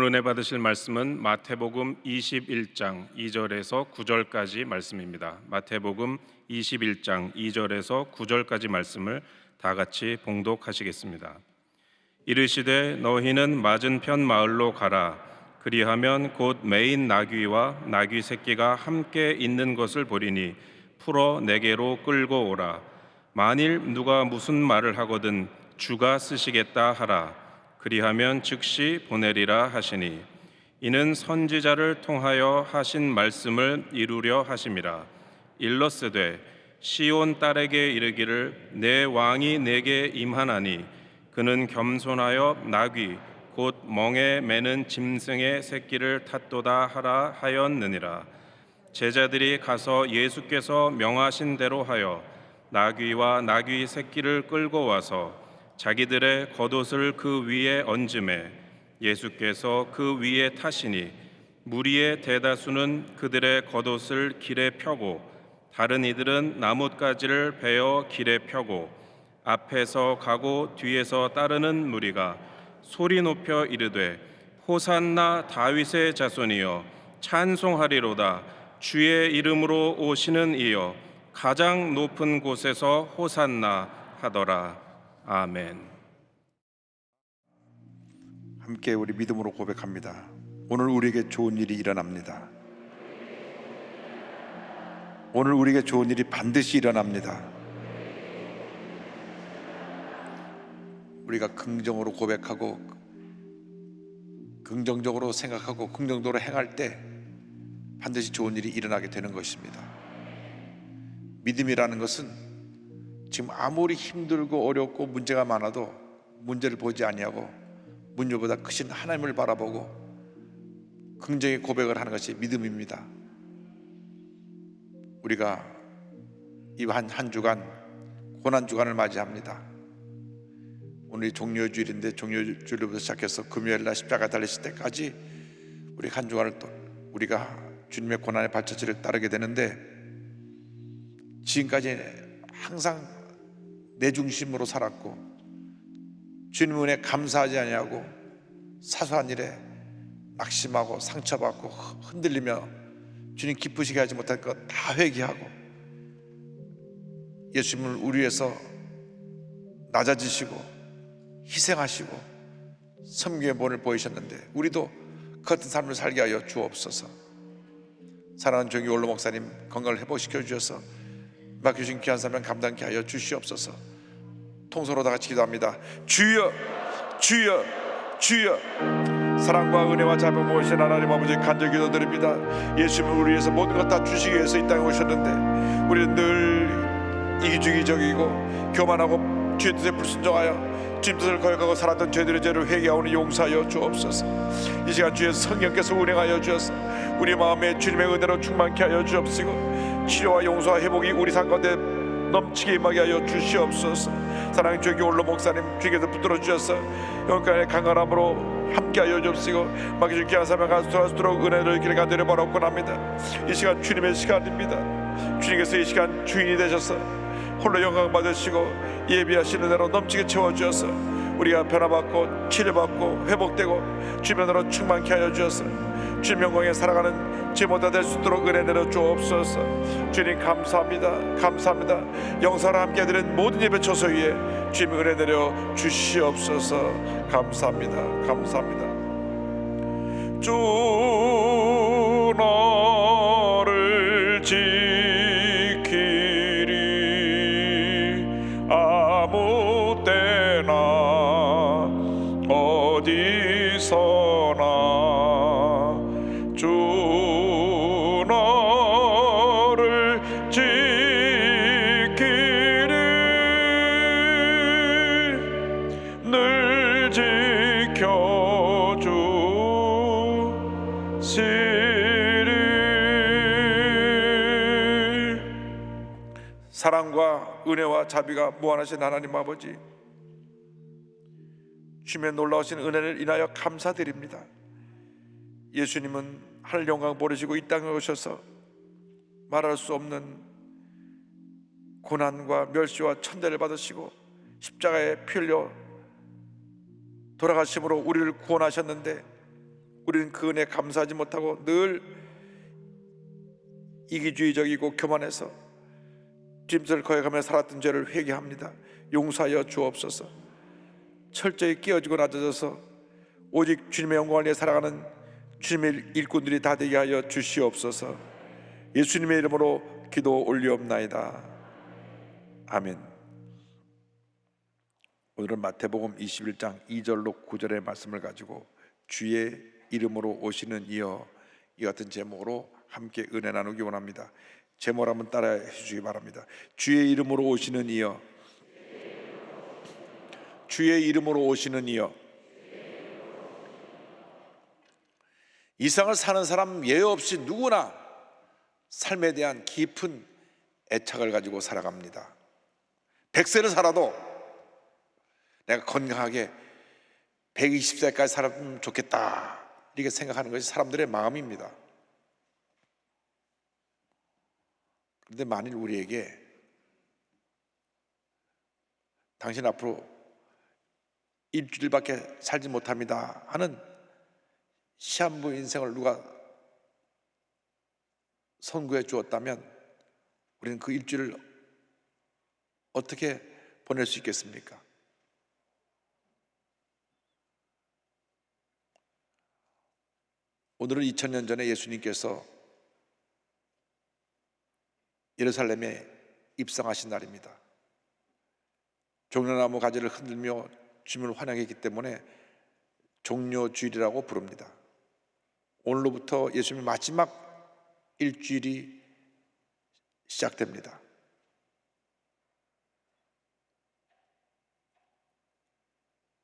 은혜 받으실 말씀은 마태복음 21장 2절에서 9절까지 말씀입니다. 마태복음 21장 2절에서 9절까지 말씀을 다 같이 봉독하시겠습니다. 이르시되 너희는 맞은편 마을로 가라. 그리하면 곧 매인 나귀와 나귀 새끼가 함께 있는 것을 보리니 풀어 내게로 끌고 오라. 만일 누가 무슨 말을 하거든 주가 쓰시겠다 하라. 그리하면 즉시 보내리라 하시니 이는 선지자를 통하여 하신 말씀을 이루려 하심이라. 일러스되 시온 딸에게 이르기를 내 왕이 내게 임하나니 그는 겸손하여 나귀 곧 멍에 매는 짐승의 새끼를 탔도다 하라 하였느니라. 제자들이 가서 예수께서 명하신 대로 하여 나귀와 나귀 새끼를 끌고 와서 자기들의 겉옷을 그 위에 얹음에 예수께서 그 위에 타시니 무리의 대다수는 그들의 겉옷을 길에 펴고 다른 이들은 나뭇가지를 베어 길에 펴고 앞에서 가고 뒤에서 따르는 무리가 소리 높여 이르되 호산나 다윗의 자손이여 찬송하리로다. 주의 이름으로 오시는 이여 가장 높은 곳에서 호산나 하더라. 아멘. 함께 우리 믿음으로 고백합니다. 오늘 우리에게 좋은 일이 일어납니다. 오늘 우리에게 좋은 일이 반드시 일어납니다. 우리가 긍정으로 고백하고 긍정적으로 생각하고 긍정적으로 행할 때 반드시 좋은 일이 일어나게 되는 것입니다. 믿음이라는 것은 지금 아무리 힘들고 어렵고 문제가 많아도 문제를 보지 아니하고 문제보다 크신 하나님을 바라보고 긍정의 고백을 하는 것이 믿음입니다. 우리가 이 한 주간 고난 주간을 맞이합니다. 오늘이 종려주일인데 종려주일부터 시작해서 금요일날 십자가 달리실 때까지 우리 한 주간을 또 우리가 주님의 고난의 발자취를 따르게 되는데 지금까지 항상 내 중심으로 살았고 주님 은혜에 감사하지 아니하고 사소한 일에 낙심하고 상처받고 흔들리며 주님 기쁘시게 하지 못할 것 다 회개하고 예수님을 우리 위해서 낮아지시고 희생하시고 섬김의 본을 보이셨는데 우리도 그 같은 삶을 살게 하여 주옵소서. 사랑하는 종이 올로 목사님 건강을 회복시켜 주셔서 맡겨주신 귀한 사명 감당케 하여 주시옵소서. 통성으로 다 같이 기도합니다. 주여 주여 주여. 사랑과 은혜와 자비 모으신 하나님 아버지 간절히 기도드립니다. 예수님은 우리 위해서 모든 것 다 주시기 위해서 이 땅에 오셨는데 우리는 늘 이기주의적이고 교만하고 주의 뜻에 불순종하여 주님 뜻을 거역하고 살았던 저희들의 죄를 회개하오니 용서하여 주옵소서. 이 시간 주의 성령께서 운행하여 주셔서 우리 마음에 주님의 은혜로 충만케 하여 주옵시고 치료와 용서와 회복이 우리 삶 가운데 넘치게 임하게 하여 주시옵소서. 사랑의 주의 올로 목사님 주께서 붙들어 주셔서 영광의 강건함으로 함께 하여 주옵시고 맡겨준 귀한 사명 가수도록 은혜를 길게 간절히 바라옵곤 합니다. 이 시간 주님의 시간입니다. 주님께서 이 시간 주인이 되셔서 홀로 영광 받으시고 예비하시는 대로 넘치게 채워주셔서 우리가 변화받고 치료받고 회복되고 주변으로 충만케 하여 주셔서 주님 영광에 살아가는 제모다 될 수 있도록 은혜 내려 주옵소서. 주님 감사합니다. 감사합니다. 영사를 함께 드린 모든 예배 처소 위에 주님 은혜 내려 주시옵소서. 감사합니다. 감사합니다. 주 너를 지키리 아무 때나 어디서나 주 너를 지키리 늘 지켜주시리. 사랑과 은혜와 자비가 무한하신 하나님 아버지, 주님의 놀라우신 은혜를 인하여 감사드립니다. 예수님은 하늘 영광 버리시고 이 땅에 오셔서 말할 수 없는 고난과 멸시와 천대를 받으시고 십자가에 피 흘려 돌아가심으로 우리를 구원하셨는데 우리는 그 은혜에 감사하지 못하고 늘 이기주의적이고 교만해서 짐승을 거역하며 살았던 죄를 회개합니다. 용서하여 주옵소서. 철저히 깨어지고 낮아져서 오직 주님의 영광을 위해 살아가는 주님의 일꾼들이 다 되게 하여 주시옵소서. 예수님의 이름으로 기도 올리옵나이다. 아멘. 오늘은 마태복음 21장 2절로 9절의 말씀을 가지고 주의 이름으로 오시는 이여, 이 같은 제목으로 함께 은혜 나누기 원합니다. 제목을 한번 따라해 주시기 바랍니다. 주의 이름으로 오시는 이여, 주의 이름으로 오시는 이여. 이 세상을 사는 사람 예외 없이 누구나 삶에 대한 깊은 애착을 가지고 살아갑니다. 100세를 살아도 내가 건강하게 120세까지 살았으면 좋겠다, 이렇게 생각하는 것이 사람들의 마음입니다. 그런데 만일 우리에게 당신 앞으로 일주일밖에 살지 못합니다 하는 시한부 인생을 누가 선고해 주었다면 우리는 그 일주일을 어떻게 보낼 수 있겠습니까? 오늘은 2000년 전에 예수님께서 예루살렘에 입성하신 날입니다. 종려나무 가지를 흔들며 주님을 환영했기 때문에 종려주일이라고 부릅니다. 오늘로부터 예수님의 마지막 일주일이 시작됩니다.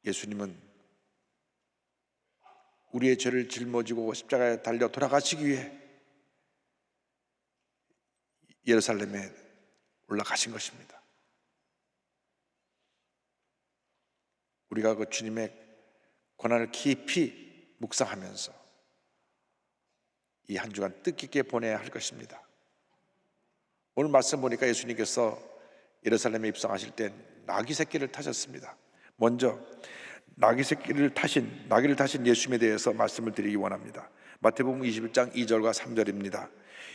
예수님은 우리의 죄를 짊어지고 십자가에 달려 돌아가시기 위해 예루살렘에 올라가신 것입니다. 우리가 그 주님의 고난을 깊이 묵상하면서 이 한 주간 뜻깊게 보내야 할 것입니다. 오늘 말씀 보니까 예수님께서 예루살렘에 입성하실 때 나귀 새끼를 타셨습니다. 먼저 나귀를 타신 예수님에 대해서 말씀을 드리기 원합니다. 마태복음 21장 2절과 3절입니다.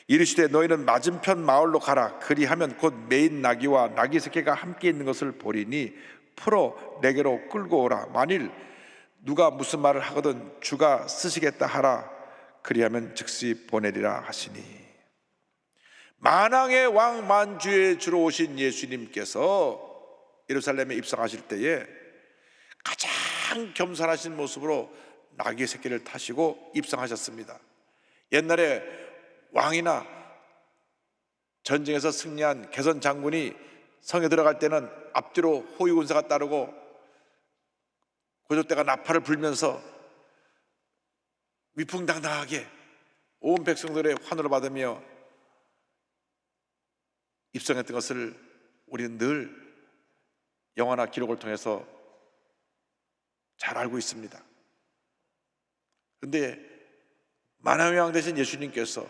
이르시되 너희는 맞은편 마을로 가라. 그리하면 곧 매인 나귀와 나귀 새끼가 함께 있는 것을 보리니 풀어 내게로 끌고 오라. 만일 누가 무슨 말을 하거든 주가 쓰시겠다 하라. 그리하면 즉시 보내리라 하시니. 만왕의 왕 만주의 주로 오신 예수님께서 예루살렘에 입성하실 때에 가장 겸손하신 모습으로 나귀 새끼를 타시고 입성하셨습니다. 옛날에 왕이나 전쟁에서 승리한 개선 장군이 성에 들어갈 때는 앞뒤로 호위군사가 따르고 고조대가 나팔을 불면서 위풍당당하게 온 백성들의 환호를 받으며 입성했던 것을 우리는 늘 영화나 기록을 통해서 잘 알고 있습니다. 그런데 만왕의 왕 되신 예수님께서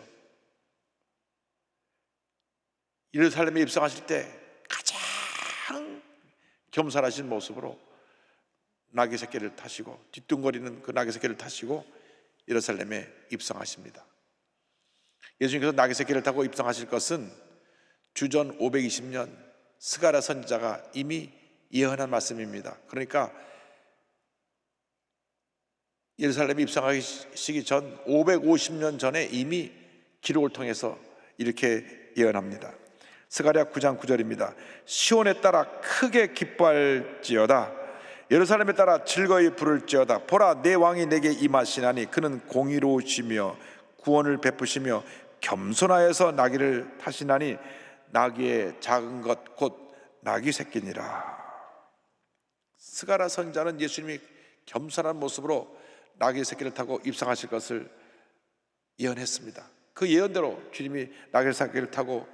예루살렘에 입성하실 때 가장 겸손하신 모습으로 나귀 새끼를 타시고 뒤뚱거리는 그 나귀 새끼를 타시고 예루살렘에 입성하십니다. 예수님께서 나귀 새끼를 타고 입성하실 것은 주전 520년 스가랴 선지자가 이미 예언한 말씀입니다. 그러니까 예루살렘에 입성하시기 전 550년 전에 이미 기록을 통해서 이렇게 예언합니다. 스가랴 9장 9절입니다. 시온에 따라 크게 기뻐할지어다. 예루살렘에 따라 즐거이 부를지어다. 보라, 내 왕이 내게 임하시나니 그는 공의로우시며 구원을 베푸시며 겸손하여서 나귀를 타시나니 나귀의 작은 것 곧 나귀 새끼니라. 스가랴 선지자는 예수님이 겸손한 모습으로 나귀 새끼를 타고 입성하실 것을 예언했습니다. 그 예언대로 주님이 나귀 새끼를 타고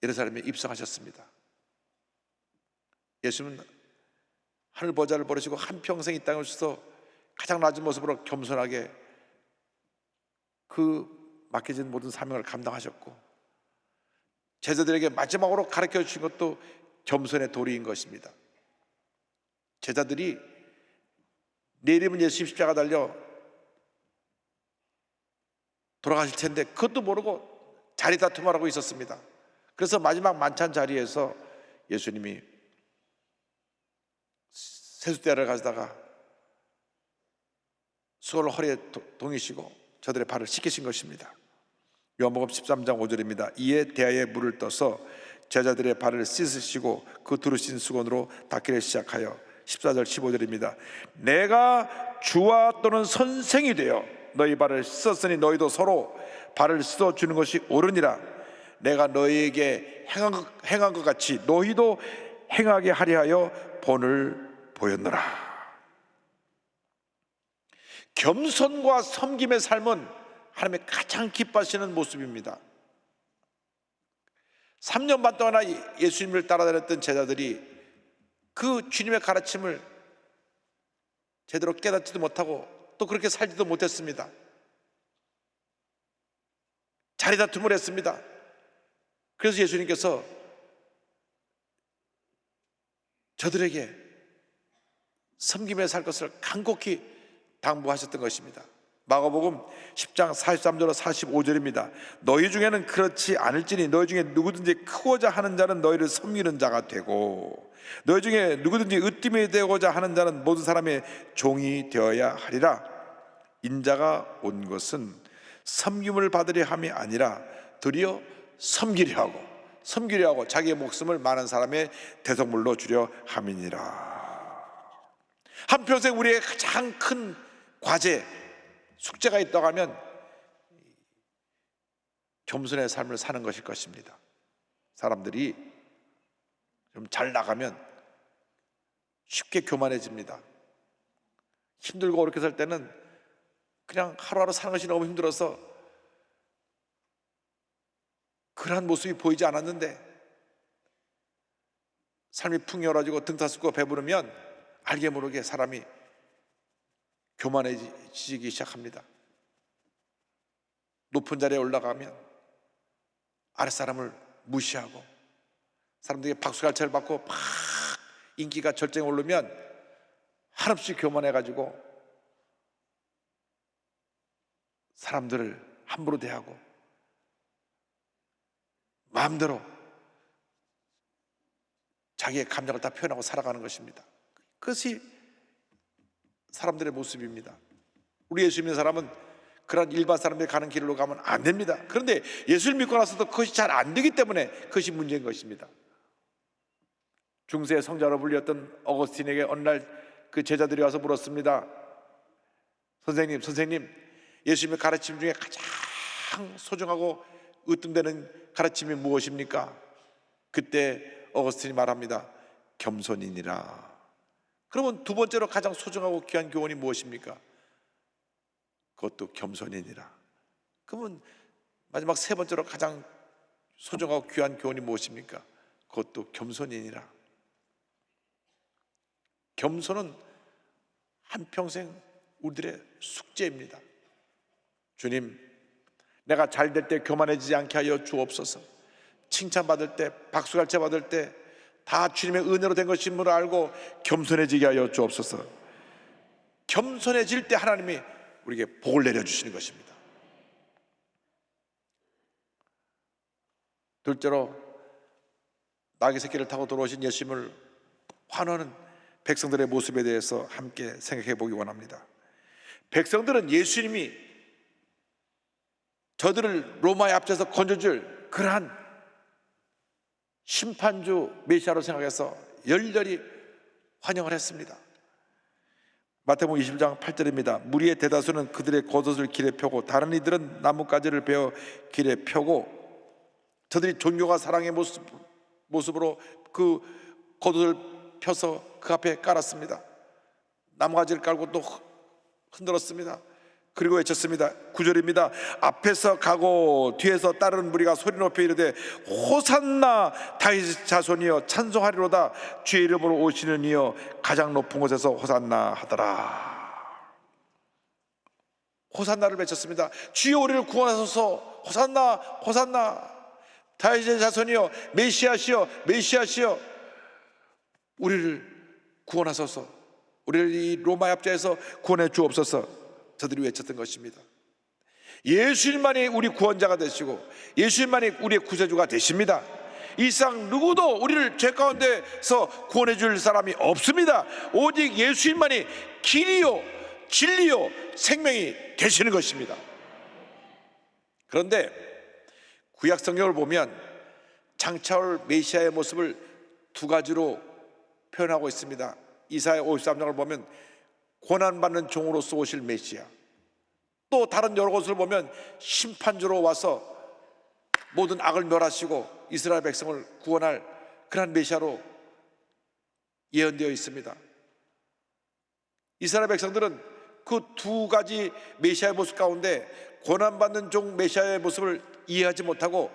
예루살렘에 입성하셨습니다. 예수님은 하늘 보좌를 버리시고 한평생 이 땅에 오셔서 가장 낮은 모습으로 겸손하게 그 맡겨진 모든 사명을 감당하셨고 제자들에게 마지막으로 가르쳐 주신 것도 겸손의 도리인 것입니다. 제자들이 내일이면 예수님 십자가 달려 돌아가실 텐데 그것도 모르고 자리 다툼을 하고 있었습니다. 그래서 마지막 만찬 자리에서 예수님이 세숫대를 가져다가 수건을 허리에 동이시고 저들의 발을 씻기신 것입니다. 요한복음 13장 5절입니다. 이에 대야에 물을 떠서 제자들의 발을 씻으시고 그 두루 신 수건으로 닦기를 시작하여 14절 15절입니다. 내가 주와 또는 선생이 되어 너희 발을 씻었으니 너희도 서로 발을 씻어주는 것이 옳으니라. 내가 너희에게 행한 것 같이 너희도 행하게 하려 하여 본을 보였노라. 겸손과 섬김의 삶은 하나님의 가장 기뻐하시는 모습입니다. 3년 반 동안 예수님을 따라다녔던 제자들이 그 주님의 가르침을 제대로 깨닫지도 못하고 또 그렇게 살지도 못했습니다. 자리다툼을 했습니다. 그래서 예수님께서 저들에게 섬김에 살 것을 간곡히 당부하셨던 것입니다. 마가복음 10장 43절로 45절입니다. 너희 중에는 그렇지 않을지니 너희 중에 누구든지 크고자 하는 자는 너희를 섬기는 자가 되고 너희 중에 누구든지 으뜸이 되고자 하는 자는 모든 사람의 종이 되어야 하리라. 인자가 온 것은 섬김을 받으려 함이 아니라 도리어 섬기려 하고 자기의 목숨을 많은 사람의 대속물로 주려 함이니라. 한평생 우리의 가장 큰 과제, 숙제가 있다고 하면 겸손의 삶을 사는 것일 것입니다. 사람들이 좀 잘 나가면 쉽게 교만해집니다. 힘들고 어렵게 살 때는 그냥 하루하루 사는 것이 너무 힘들어서 그러한 모습이 보이지 않았는데 삶이 풍요로워지고 등타쓰고 배부르면 알게 모르게 사람이 교만해지기 시작합니다. 높은 자리에 올라가면 아랫사람을 무시하고 사람들에게 박수갈채를 받고 막 인기가 절정에 오르면 한없이 교만해가지고 사람들을 함부로 대하고 마음대로 자기의 감정을 다 표현하고 살아가는 것입니다. 그것이 사람들의 모습입니다. 우리 예수 믿는 사람은 그런 일반 사람들이 가는 길로 가면 안 됩니다. 그런데 예수를 믿고 나서도 그것이 잘 안 되기 때문에 그것이 문제인 것입니다. 중세 성자로 불렸던 어거스틴에게 어느 날 그 제자들이 와서 물었습니다. 선생님, 예수님의 가르침 중에 가장 소중하고 으뜸되는 가르침이 무엇입니까? 그때 어거스틴이 말합니다. 겸손이니라. 그러면 두 번째로 가장 소중하고 귀한 교훈이 무엇입니까? 그것도 겸손이니라. 그러면 마지막 세 번째로 가장 소중하고 귀한 교훈이 무엇입니까? 그것도 겸손이니라. 겸손은 한평생 우리들의 숙제입니다. 주님, 내가 잘 될 때 교만해지지 않게 하여 주옵소서. 칭찬받을 때, 박수갈채 받을 때 다 주님의 은혜로 된 것임을 알고 겸손해지게 하여 주옵소서. 겸손해질 때 하나님이 우리에게 복을 내려주시는 것입니다. 둘째로 나귀 새끼를 타고 돌아오신 예수님을 환호하는 백성들의 모습에 대해서 함께 생각해 보기 원합니다. 백성들은 예수님이 저들을 로마의 앞에서 건져줄 그러한 심판주 메시아로 생각해서 열렬히 환영을 했습니다. 마태복음 20장 8절입니다. 무리의 대다수는 그들의 겉옷을 길에 펴고 다른 이들은 나뭇가지를 베어 길에 펴고 저들이 존경과 사랑의 모습으로 그 겉옷을 펴서 그 앞에 깔았습니다. 나뭇가지를 깔고 또 흔들었습니다. 그리고 외쳤습니다. 9절입니다. 앞에서 가고 뒤에서 따르는 무리가 소리 높여 이르되 호산나 다윗의 자손이여 찬송하리로다. 주의 이름으로 오시는 이여 가장 높은 곳에서 호산나 하더라. 호산나를 외쳤습니다. 주여 우리를 구원하소서. 호산나 호산나 다윗의 자손이여 메시아시여 메시아시여 우리를 구원하소서. 우리를 이 로마의 압제에서 구원해 주옵소서. 저들이 외쳤던 것입니다. 예수님만이 우리 구원자가 되시고 예수님만이 우리의 구세주가 되십니다. 이 세상 누구도 우리를 죄 가운데서 구원해 줄 사람이 없습니다. 오직 예수님만이 길이요 진리요 생명이 되시는 것입니다. 그런데 구약 성경을 보면 장차올 메시아의 모습을 두 가지로 표현하고 있습니다. 이사야 53장을 보면 고난받는 종으로서 오실 메시아, 또 다른 여러 곳을 보면 심판주로 와서 모든 악을 멸하시고 이스라엘 백성을 구원할 그런 메시아로 예언되어 있습니다. 이스라엘 백성들은 그 두 가지 메시아의 모습 가운데 고난받는 종 메시아의 모습을 이해하지 못하고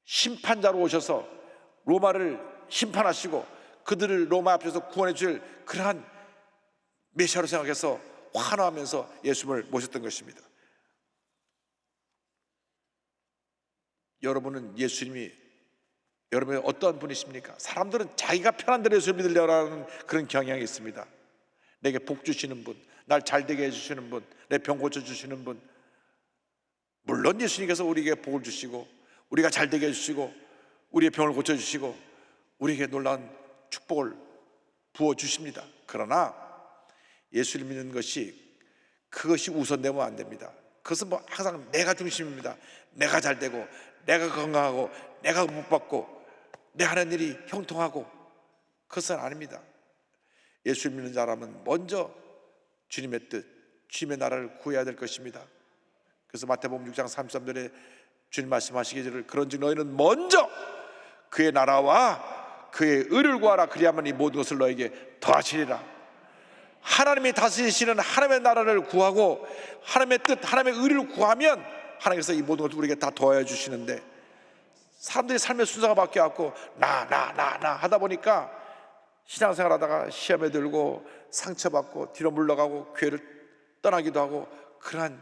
심판자로 오셔서 로마를 심판하시고 그들을 로마 앞에서 구원해 줄 그러한 메시아로 생각해서 환호하면서 예수님을 모셨던 것입니다. 여러분은 예수님이 여러분이 어떠한 분이십니까? 사람들은 자기가 편한 대로 예수를 믿으려는 그런 경향이 있습니다. 내게 복 주시는 분, 날 잘되게 해주시는 분, 내 병 고쳐주시는 분. 물론 예수님께서 우리에게 복을 주시고 우리가 잘되게 해주시고 우리의 병을 고쳐주시고 우리에게 놀라운 축복을 부어주십니다. 그러나 예수를 믿는 것이 그것이 우선되면 안 됩니다. 그것은 뭐 항상 내가 중심입니다. 내가 잘되고 내가 건강하고 내가 복받고 내 하는 일이 형통하고 그것은 아닙니다. 예수를 믿는 사람은 먼저 주님의 뜻, 주님의 나라를 구해야 될 것입니다. 그래서 마태복음 6장 33절에 주님 말씀하시기를 그런즉 너희는 먼저 그의 나라와 그의 의를 구하라. 그리하면 이 모든 것을 너에게 더하시리라. 하나님이 다스리시는 하나님의 나라를 구하고 하나님의 뜻, 하나님의 의를 구하면 하나님께서 이 모든 것을 우리에게 다 더해 주시는데, 사람들이 삶의 순서가 바뀌어갖고 나 하다 보니까 신앙생활 하다가 시험에 들고 상처받고 뒤로 물러가고 교회를 떠나기도 하고 그러한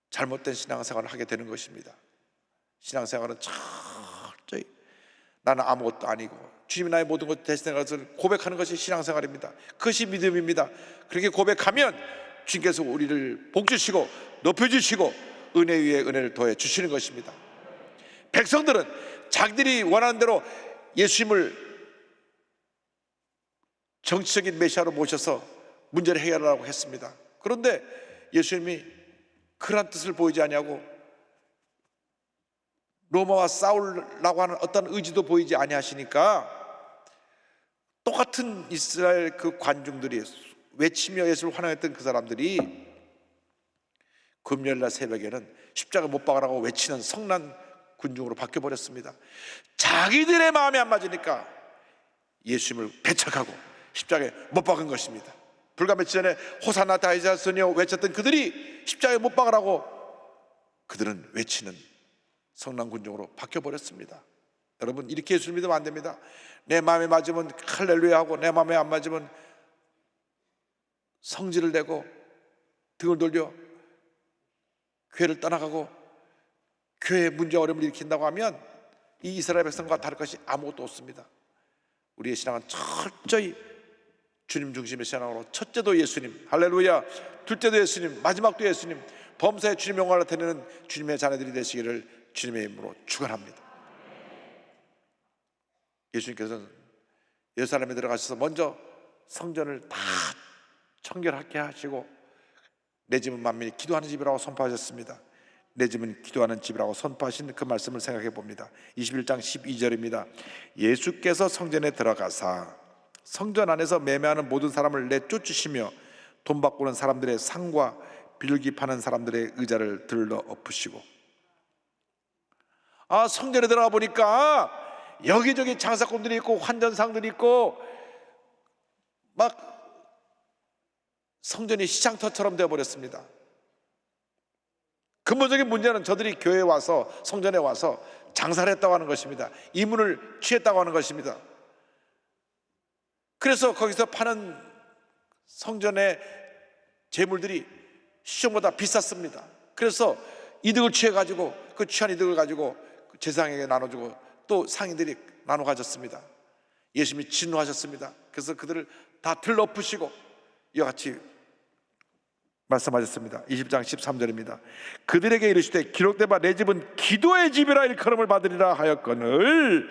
잘못된 신앙생활을 하게 되는 것입니다. 신앙생활은 철저히 나는 아무것도 아니고 주님이 나의 모든 것 대신에 것을 고백하는 것이 신앙생활입니다. 그것이 믿음입니다. 그렇게 고백하면 주님께서 우리를 복주시고 높여주시고 은혜 위에 은혜를 더해 주시는 것입니다. 백성들은 자기들이 원하는 대로 예수님을 정치적인 메시아로 모셔서 문제를 해결하라고 했습니다. 그런데 예수님이 그런 뜻을 보이지 아니하고 로마와 싸우려고 하는 어떤 의지도 보이지 아니하시니까 똑같은 이스라엘 그 관중들이 외치며 예수를 환영했던 그 사람들이 금요일날 새벽에는 십자가 못 박으라고 외치는 성난 군중으로 바뀌어버렸습니다. 자기들의 마음에 안 맞으니까 예수님을 배척하고 십자가에 못 박은 것입니다. 불과 며칠 전에 호산나 다윗자손이여 외쳤던 그들이 십자가에 못 박으라고 그들은 외치는 성난 군중으로 바뀌어버렸습니다. 여러분, 이렇게 예수를 믿으면 안 됩니다. 내 마음에 맞으면 할렐루야 하고 내 마음에 안 맞으면 성질을 내고 등을 돌려 교회를 떠나가고 교회에 문제 어려움을 일으킨다고 하면 이 이스라엘 백성과 다를 것이 아무것도 없습니다. 우리의 신앙은 철저히 주님 중심의 신앙으로 첫째도 예수님, 할렐루야, 둘째도 예수님, 마지막도 예수님, 범사에 주님 영광을 나타내는 주님의 자녀들이 되시기를 주님의 이름으로 축원합니다. 예수님께서는 예루살렘에 들어가셔서 먼저 성전을 다 청결하게 하시고 내 집은 만민이 기도하는 집이라고 선포하셨습니다. 내 집은 기도하는 집이라고 선포하신 그 말씀을 생각해 봅니다. 21장 12절입니다. 예수께서 성전에 들어가사 성전 안에서 매매하는 모든 사람을 내쫓으시며 돈 바꾸는 사람들의 상과 비둘기 파는 사람들의 의자를 들러 엎으시고. 성전에 들어가 보니까 여기저기 장사꾼들이 있고 환전상들이 있고 막 성전이 시장터처럼 되어버렸습니다. 근본적인 문제는 저들이 교회에 와서 성전에 와서 장사를 했다고 하는 것입니다. 이문을 취했다고 하는 것입니다. 그래서 거기서 파는 성전의 재물들이 시중보다 비쌌습니다. 그래서 이득을 취해가지고 그 취한 이득을 가지고 제사장에게 나눠주고 또 상인들이 나눠 가졌습니다. 예수님이 진노하셨습니다. 그래서 그들을 다 들러엎으시고 이와 같이 말씀하셨습니다. 20장 13절입니다. 그들에게 이르시되 기록된 바 내 집은 기도의 집이라 일컬음을 받으리라 하였거늘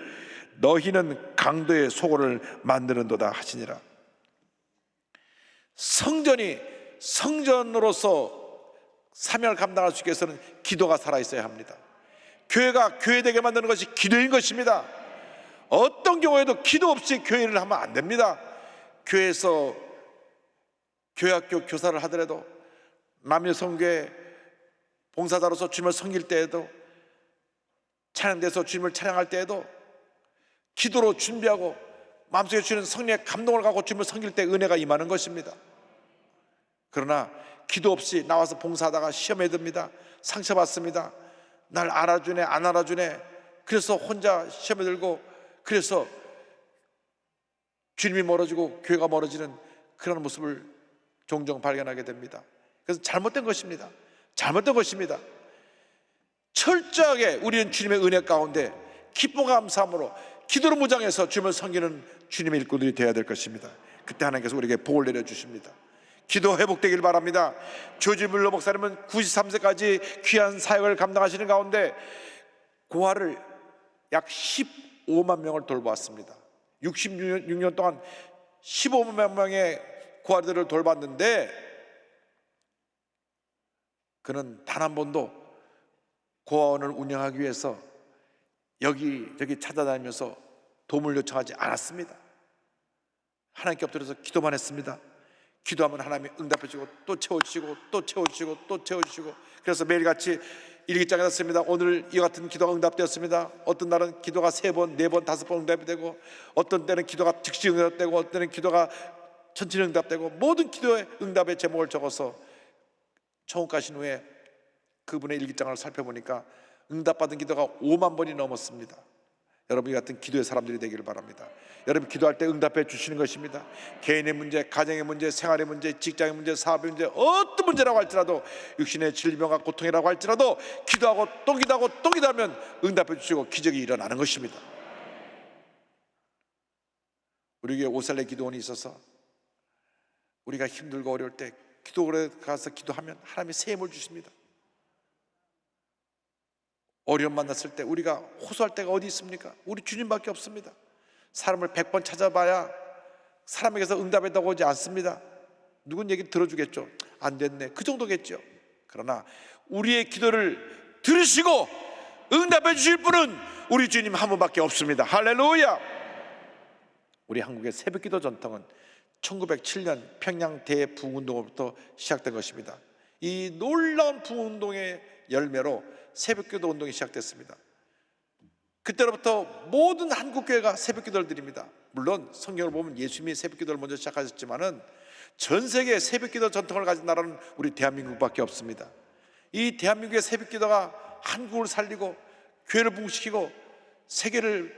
너희는 강도의 소굴을 만드는도다 하시니라. 성전이 성전으로서 사명을 감당할 수 있게 해서는 기도가 살아있어야 합니다. 교회가 교회되게 만드는 것이 기도인 것입니다. 어떤 경우에도 기도 없이 교회를 하면 안 됩니다. 교회에서 교회학교 교사를 하더라도 남녀성교회 봉사자로서 주님을 섬길 때에도 찬양대에서 주님을 찬양할 때에도 기도로 준비하고 마음속에 주는 성령의 감동을 갖고 주님을 섬길 때 은혜가 임하는 것입니다. 그러나 기도 없이 나와서 봉사하다가 시험에 듭니다. 상처받습니다. 날 알아주네 안 알아주네. 그래서 혼자 시험에 들고 그래서 주님이 멀어지고 교회가 멀어지는 그런 모습을 종종 발견하게 됩니다. 그래서 잘못된 것입니다. 잘못된 것입니다. 철저하게 우리는 주님의 은혜 가운데 기쁨과 감사함으로 기도로 무장해서 주님을 섬기는 주님의 일꾼들이 되어야 될 것입니다. 그때 하나님께서 우리에게 복을 내려주십니다. 기도 회복되길 바랍니다. 조지 물러 목사님은 93세까지 귀한 사역을 감당하시는 가운데 고아를 약 15만 명을 돌보았습니다. 66년 동안 15만 명의 고아들을 돌봤는데 그는 단 한 번도 고아원을 운영하기 위해서 여기저기 찾아다니면서 도움을 요청하지 않았습니다. 하나님께 엎드려서 기도만 했습니다. 기도하면 하나님이 응답해 주시고 또 채워주시고 또 채워주시고 또 채워주시고 그래서 매일같이 일기장에다 씁니다. 오늘 이와 같은 기도가 응답되었습니다. 어떤 날은 기도가 3번, 4번, 5번 응답이 되고 어떤 때는 기도가 즉시 응답되고 어떤 때는 기도가 천천히 응답되고 모든 기도의 응답의 제목을 적어서 천국 가신 후에 그분의 일기장을 살펴보니까 응답받은 기도가 5만 번이 넘었습니다. 여러분이 같은 기도의 사람들이 되기를 바랍니다. 여러분 기도할 때 응답해 주시는 것입니다. 개인의 문제, 가정의 문제, 생활의 문제, 직장의 문제, 사업의 문제 어떤 문제라고 할지라도 육신의 질병과 고통이라고 할지라도 기도하고 또 기도하고 또 기도하면 응답해 주시고 기적이 일어나는 것입니다. 우리 교회 오살레 기도원이 있어서 우리가 힘들고 어려울 때 기도원에 가서 기도하면 하나님이 새 힘을 주십니다. 어려움 만났을 때 우리가 호소할 때가 어디 있습니까? 우리 주님밖에 없습니다. 사람을 100번 찾아봐야 사람에게서 응답했다고 오지 않습니다. 누군 얘기 들어주겠죠. 안 됐네 그 정도겠죠. 그러나 우리의 기도를 들으시고 응답해 주실 분은 우리 주님 한 분밖에 없습니다. 할렐루야. 우리 한국의 새벽기도 전통은 1907년 평양 대부흥운동으로부터 시작된 것입니다. 이 놀라운 부흥운동의 열매로 새벽기도 운동이 시작됐습니다. 그때로부터 모든 한국교회가 새벽기도를 드립니다. 물론 성경을 보면 예수님이 새벽기도를 먼저 시작하셨지만은 전 세계에 새벽기도 전통을 가진 나라는 우리 대한민국밖에 없습니다. 이 대한민국의 새벽기도가 한국을 살리고 교회를 부흥시키고 세계를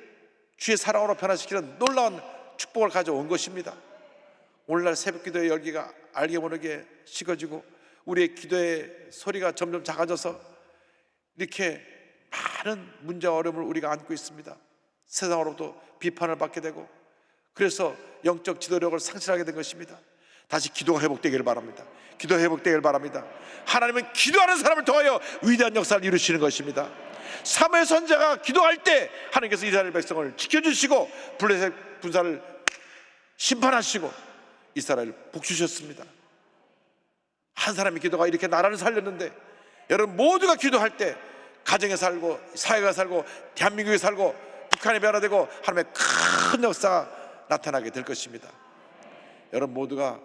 주의 사랑으로 변화시키는 놀라운 축복을 가져온 것입니다. 오늘날 새벽기도의 열기가 알게 모르게 식어지고 우리의 기도의 소리가 점점 작아져서 이렇게 많은 문제와 어려움을 우리가 안고 있습니다. 세상으로부터 비판을 받게 되고 그래서 영적 지도력을 상실하게 된 것입니다. 다시 기도가 회복되기를 바랍니다. 기도 회복되기를 바랍니다. 하나님은 기도하는 사람을 통하여 위대한 역사를 이루시는 것입니다. 사무엘 선지자가 기도할 때 하나님께서 이스라엘 백성을 지켜주시고 블레셋 군사를 심판하시고 이스라엘을 복주셨습니다. 한 사람의 기도가 이렇게 나라를 살렸는데 여러분 모두가 기도할 때 가정에 살고 사회가 살고 대한민국에 살고 북한이 변화되고 하나님의 큰 역사가 나타나게 될 것입니다. 여러분 모두가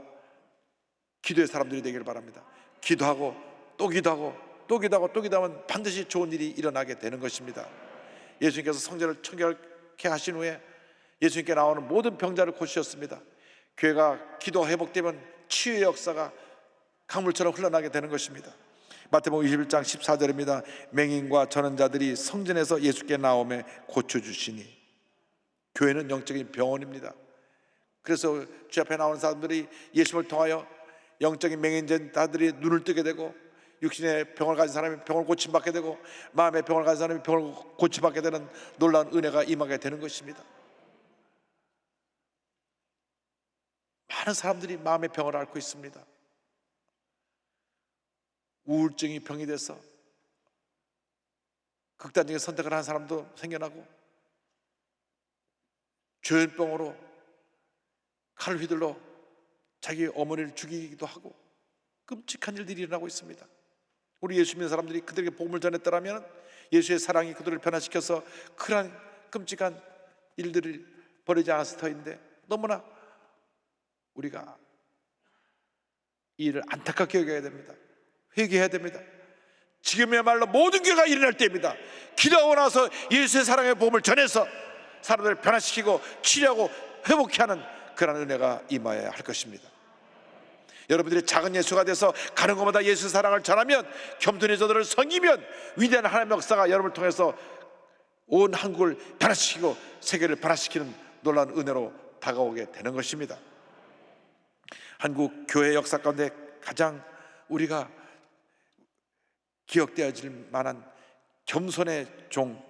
기도의 사람들이 되기를 바랍니다. 기도하고 또 기도하고 또 기도하고 또 기도하면 반드시 좋은 일이 일어나게 되는 것입니다. 예수님께서 성전을 청결케 하신 후에 예수님께 나오는 모든 병자를 고치셨습니다. 교회가 기도가 회복되면 치유의 역사가 강물처럼 흘러나게 되는 것입니다. 마태복음 21장 14절입니다. 맹인과 전원자들이 성전에서 예수께 나오매 고쳐주시니. 교회는 영적인 병원입니다. 그래서 주 앞에 나오는 사람들이 예수를 통하여 영적인 맹인자들이 눈을 뜨게 되고 육신의 병을 가진 사람이 병을 고침받게 되고 마음의 병을 가진 사람이 병을 고침받게 되는 놀라운 은혜가 임하게 되는 것입니다. 많은 사람들이 마음의 병을 앓고 있습니다. 우울증이 병이 돼서 극단적인 선택을 하는 사람도 생겨나고, 조현병으로 칼을 휘둘러 자기 어머니를 죽이기도 하고, 끔찍한 일들이 일어나고 있습니다. 우리 예수 믿는 사람들이 그들에게 복음을 전했더라면 예수의 사랑이 그들을 변화시켜서 그러한 끔찍한 일들을 벌이지 않았을 터인데, 너무나 우리가 이 일을 안타깝게 여겨야 됩니다. 회개해야 됩니다. 지금이야말로 모든 교회가 일어날 때입니다. 기도하고 나서 예수의 사랑의 복음을 전해서 사람들을 변화시키고 치료하고 회복케 하는 그런 은혜가 임하여야 할 것입니다. 여러분들이 작은 예수가 돼서 가는 곳마다 예수의 사랑을 전하면, 겸손히 저들을 섬기면 위대한 하나님의 역사가 여러분을 통해서 온 한국을 변화시키고 세계를 변화시키는 놀라운 은혜로 다가오게 되는 것입니다. 한국 교회 역사 가운데 가장 우리가 기억되어질 만한 겸손의 종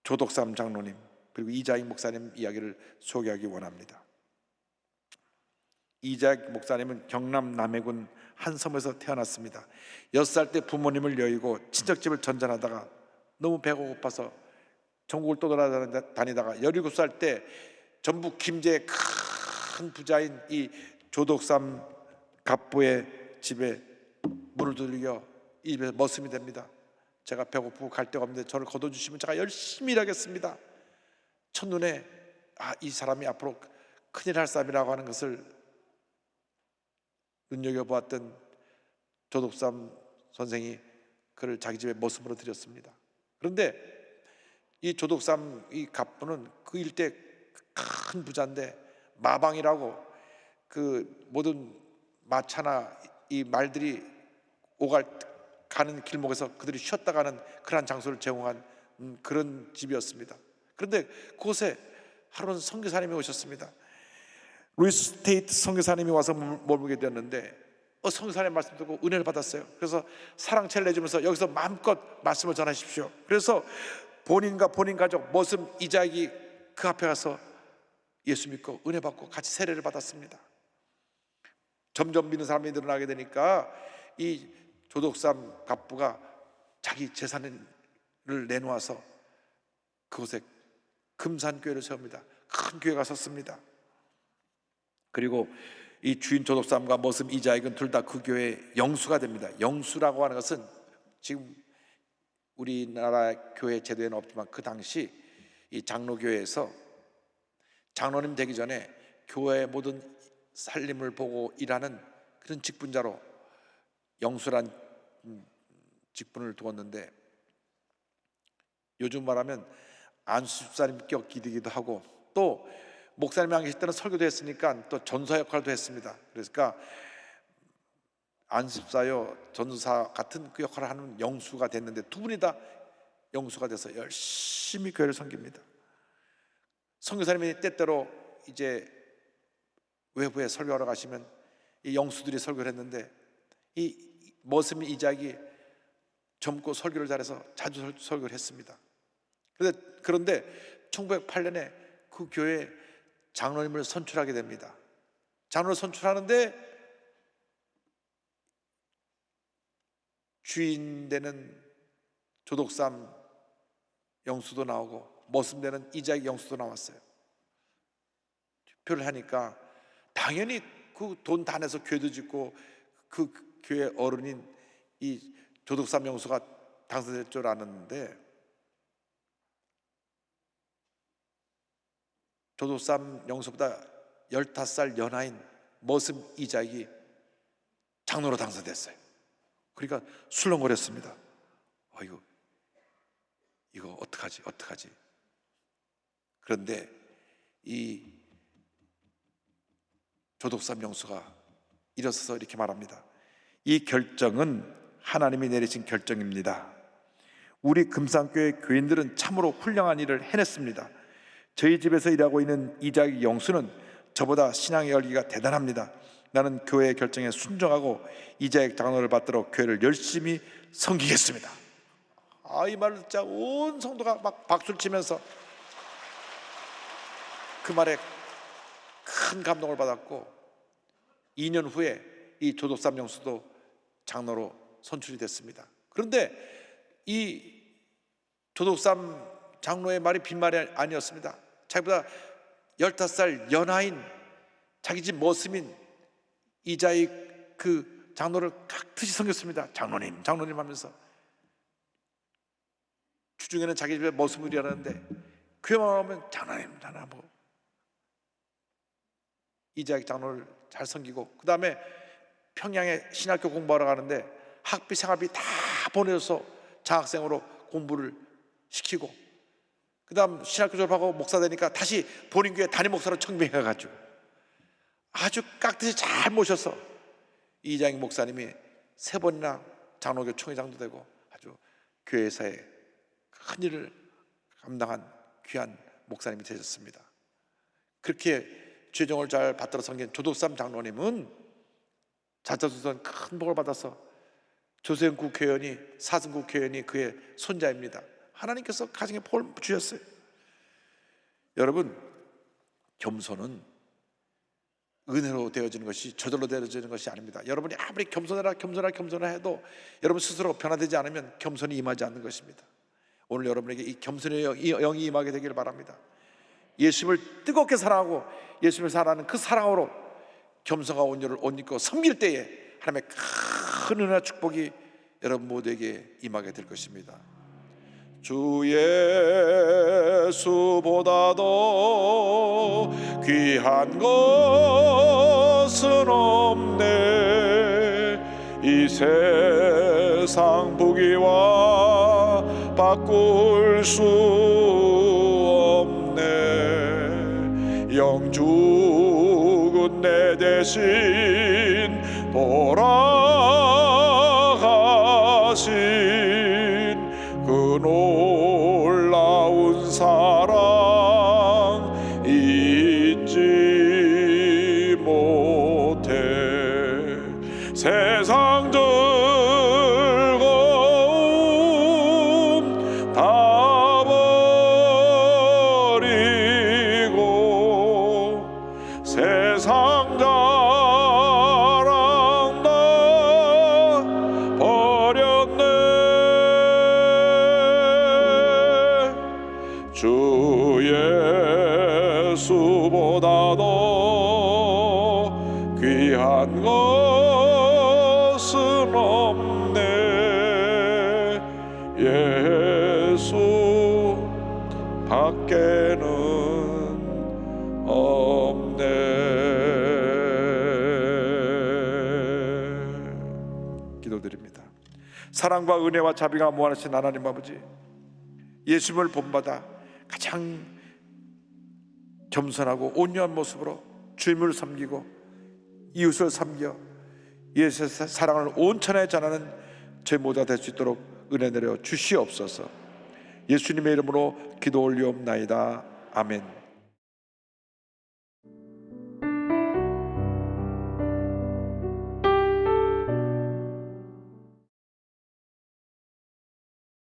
조덕삼 장로님 그리고 이자익 목사님 이야기를 소개하기 원합니다. 이자익 목사님은 경남 남해군 한 섬에서 태어났습니다. 6살 때 부모님을 여의고 친척집을 전전하다가 너무 배가 고파서 전국을 떠돌아다니다가 17살 때 전북 김제의 큰 부자인 이 조덕삼 갑부의 집에 문을 두들겨 이 집에 머슴이 됩니다. 제가 배고프고 갈 데가 없는데 저를 거둬주시면 제가 열심히 일하겠습니다. 첫눈에 이 사람이 앞으로 큰일 할 사람이라고 하는 것을 눈여겨보았던 조덕삼 선생이 그를 자기 집에 머슴으로 들였습니다. 그런데 이 조덕삼 이 갑부는 그 일대 큰 부자인데 마방이라고 그 모든 마차나 이 말들이 가는 길목에서 그들이 쉬었다 가는 그러한 장소를 제공한 그런 집이었습니다. 그런데 그곳에 하루는 선교사님이 오셨습니다. 루이스 스테이트 선교사님이 와서 머물게 되었는데 선교사님 말씀 듣고 은혜를 받았어요. 그래서 사랑채를 내주면서 여기서 마음껏 말씀을 전하십시오. 그래서 본인과 본인 가족 머슴 이자익이 그 앞에 가서 예수 믿고 은혜 받고 같이 세례를 받았습니다. 점점 믿는 사람이 늘어나게 되니까 이 조덕삼 갑부가 자기 재산을 내놓아서 그곳에 금산교회를 세웁니다. 큰 교회가 섰습니다. 그리고 이 주인 조덕삼과 머슴 이자익은 둘 다 그 교회의 영수가 됩니다. 영수라고 하는 것은 지금 우리나라 교회 제도에는 없지만 그 당시 이 장로교회에서 장로님 되기 전에 교회의 모든 살림을 보고 일하는 그런 직분자로 영수란 직분을 두었는데, 요즘 말하면 안수집사님격 기대기도 하고, 또 목사님이 안 계실 때는 설교도 했으니까 또 전사 역할도 했습니다. 그러니까 안수집사요 전사 같은 그 역할을 하는 영수가 됐는데, 두 분이 다 영수가 돼서 열심히 교회를 섬깁니다. 선교사님이 때때로 이제 외부에 설교하러 가시면 이 영수들이 설교를 했는데, 이 머슴 이자익이 젊고 설교를 잘해서 자주 설교를 했습니다. 그런데 1908년에 그 교회에 장로님을 선출하게 됩니다. 장로를 선출하는데 주인 되는 조덕삼 영수도 나오고 머슴 되는 이자익 영수도 나왔어요. 투표를 하니까 당연히 그 돈 다 내서 교회도 짓고 그 교회 어른인 이 조덕삼 영수가 당선될 줄 알았는데, 조덕삼 영수보다 15살 연하인 머슴 이자익이 장로로 당선됐어요. 그러니까 술렁거렸습니다. 이거 어떡하지? 그런데 이 조덕삼 영수가 일어서서 이렇게 말합니다. 이 결정은 하나님이 내리신 결정입니다. 우리 금산교회 교인들은 참으로 훌륭한 일을 해냈습니다. 저희 집에서 일하고 있는 이자익 영수는 저보다 신앙의 열기가 대단합니다. 나는 교회의 결정에 순종하고 이자익 장로를 받들어 교회를 열심히 섬기겠습니다. 이 말을 듣자 온 성도가 막 박수를 치면서 그 말에 큰 감동을 받았고 2년 후에 이 조독삼 영수도 장로로 선출이 됐습니다. 그런데 이 조독삼 장로의 말이 빈말이 아니었습니다. 자기보다 15살 연하인 자기 집 머슴인 이자익 그 장로를 깍듯이 섬겼습니다. 장로님, 장로님 하면서. 주중에는 자기 집에 머슴을 일하는데 그만 오면 장로님, 장로님 하고 이자익 장로를 잘 섬기고, 그 다음에 평양에 신학교 공부하러 가는데 학비 생활비 다 보내줘서 장학생으로 공부를 시키고, 그 다음 신학교 졸업하고 목사 되니까 다시 본인 교회 담임 목사로 청빙해가지고 아주 깍듯이 잘 모셔서 이장익 목사님이 3번이나 장로교 총회장도 되고 아주 교회사에 큰 일을 감당한 귀한 목사님이 되셨습니다. 그렇게 죄종을 잘 받들어 섬긴 조독삼 장로님은 자차수선 큰 복을 받아서 조세현 국회의원이, 사승 국회의원이 그의 손자입니다. 하나님께서 가정에 복을 주셨어요. 여러분, 겸손은 은혜로 되어지는 것이, 저절로 되어지는 것이 아닙니다. 여러분이 아무리 겸손해라 해도 여러분 스스로 변화되지 않으면 겸손이 임하지 않는 것입니다. 오늘 여러분에게 이 겸손의 영이 임하게 되기를 바랍니다. 예수님을 뜨겁게 사랑하고 예수님을 사랑하는 그 사랑으로 겸손과 온유를 옷 입고 섬길 때에 하나님의 큰 은혜와 축복이 여러분 모두에게 임하게 될 것입니다. 주 예수보다도 귀한 것은 없네. 이 세상 부귀와 바꿀 수 없네. 영죽은 내 대신 돌아가신 그 놀라운 사랑 잊지 못해. 세상 즐거움 다 버리고 세상 자랑 다 버렸네. 주 예수보다도 귀한 것은 없네. 예수 밖에는 없네. 기도드립니다. 사랑과 은혜와 자비가 무한하신 하나님 아버지, 예수님을 본받아 가장 겸손하고 온유한 모습으로 주님을 섬기고 이웃을 섬겨 예수의 사랑을 온천에 전하는 저희 모두가 될 수 있도록 은혜 내려 주시옵소서. 예수님의 이름으로 기도 올리옵나이다. 아멘.